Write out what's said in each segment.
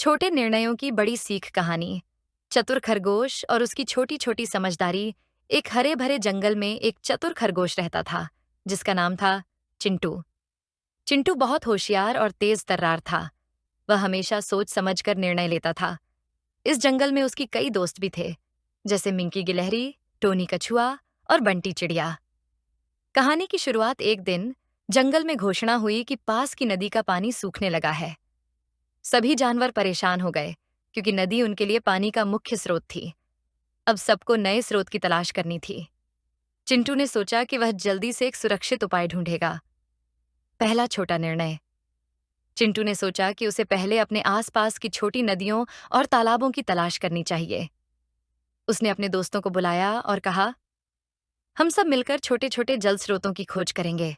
छोटे निर्णयों की बड़ी सीख कहानी। चतुर खरगोश और उसकी छोटी छोटी समझदारी। एक हरे भरे जंगल में एक चतुर खरगोश रहता था जिसका नाम था चिंटू। चिंटू बहुत होशियार और तेज तर्रार था। वह हमेशा सोच समझकर निर्णय लेता था। इस जंगल में उसकी कई दोस्त भी थे, जैसे मिंकी गिलहरी, टोनी कछुआ और बंटी चिड़िया। कहानी की शुरुआत एक दिन जंगल में घोषणा हुई कि पास की नदी का पानी सूखने लगा है। सभी जानवर परेशान हो गए क्योंकि नदी उनके लिए पानी का मुख्य स्रोत थी। अब सबको नए स्रोत की तलाश करनी थी। चिंटू ने सोचा कि वह जल्दी से एक सुरक्षित उपाय ढूंढेगा। पहला छोटा निर्णय। चिंटू ने सोचा कि उसे पहले अपने आसपास की छोटी नदियों और तालाबों की तलाश करनी चाहिए। उसने अपने दोस्तों को बुलाया और कहा, हम सब मिलकर छोटे छोटे जल स्रोतों की खोज करेंगे।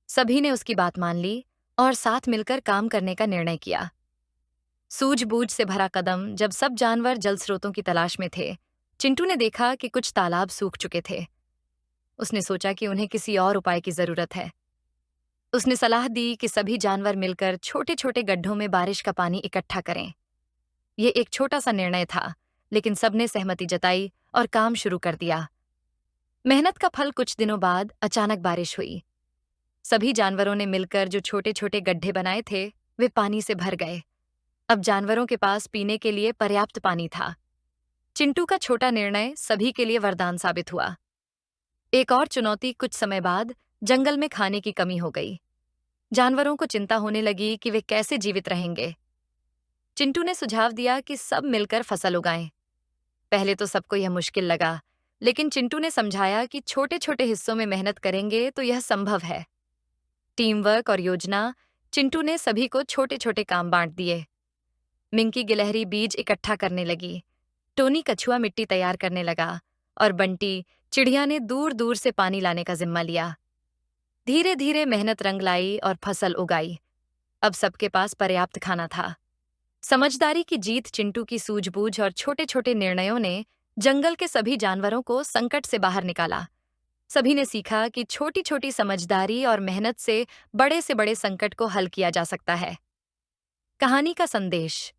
सभी ने उसकी बात मान ली और साथ मिलकर काम करने का निर्णय किया। सूझबूझ से भरा कदम। जब सब जानवर जल स्रोतों की तलाश में थे, चिंटू ने देखा कि कुछ तालाब सूख चुके थे। उसने सोचा कि उन्हें किसी और उपाय की जरूरत है। उसने सलाह दी कि सभी जानवर मिलकर छोटे छोटे गड्ढों में बारिश का पानी इकट्ठा करें। यह एक छोटा सा निर्णय था, लेकिन सबने सहमति जताई और काम शुरू कर दिया। मेहनत का फल। कुछ दिनों बाद अचानक बारिश हुई। सभी जानवरों ने मिलकर जो छोटे छोटे गड्ढे बनाए थे, वे पानी से भर गए। अब जानवरों के पास पीने के लिए पर्याप्त पानी था। चिंटू का छोटा निर्णय सभी के लिए वरदान साबित हुआ। एक और चुनौती। कुछ समय बाद जंगल में खाने की कमी हो गई। जानवरों को चिंता होने लगी कि वे कैसे जीवित रहेंगे। चिंटू ने सुझाव दिया कि सब मिलकर फसल उगाएं। पहले तो सबको यह मुश्किल लगा, लेकिन चिंटू ने समझाया कि छोटे छोटे हिस्सों में मेहनत करेंगे तो यह संभव है। टीम वर्क और योजना। चिंटू ने सभी को छोटे छोटे काम बांट दिए। मिंकी गिलहरी बीज इकट्ठा करने लगी, टोनी कछुआ मिट्टी तैयार करने लगा और बंटी चिड़िया ने दूर दूर से पानी लाने का जिम्मा लिया। धीरे धीरे मेहनत रंग लाई और फसल उगाई। अब सबके पास पर्याप्त खाना था। समझदारी की जीत। चिंटू की सूझबूझ और छोटे छोटे निर्णयों ने जंगल के सभी जानवरों को संकट से बाहर निकाला। सभी ने सीखा कि छोटी छोटी समझदारी और मेहनत से बड़े संकट को हल किया जा सकता है। कहानी का संदेश।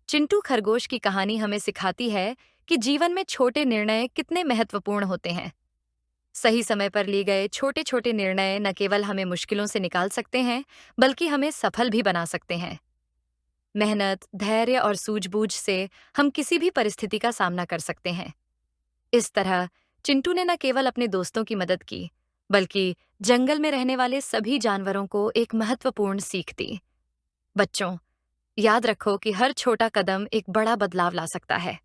चिंटू खरगोश की कहानी हमें सिखाती है कि जीवन में छोटे निर्णय कितने महत्वपूर्ण होते हैं। सही समय पर लिए गए छोटे छोटे निर्णय न केवल हमें मुश्किलों से निकाल सकते हैं, बल्कि हमें सफल भी बना सकते हैं। मेहनत, धैर्य और सूझबूझ से हम किसी भी परिस्थिति का सामना कर सकते हैं। इस तरह चिंटू ने न केवल अपने दोस्तों की मदद की, बल्कि जंगल में रहने वाले सभी जानवरों को एक महत्वपूर्ण सीख दी। बच्चों, याद रखो कि हर छोटा कदम एक बड़ा बदलाव ला सकता है।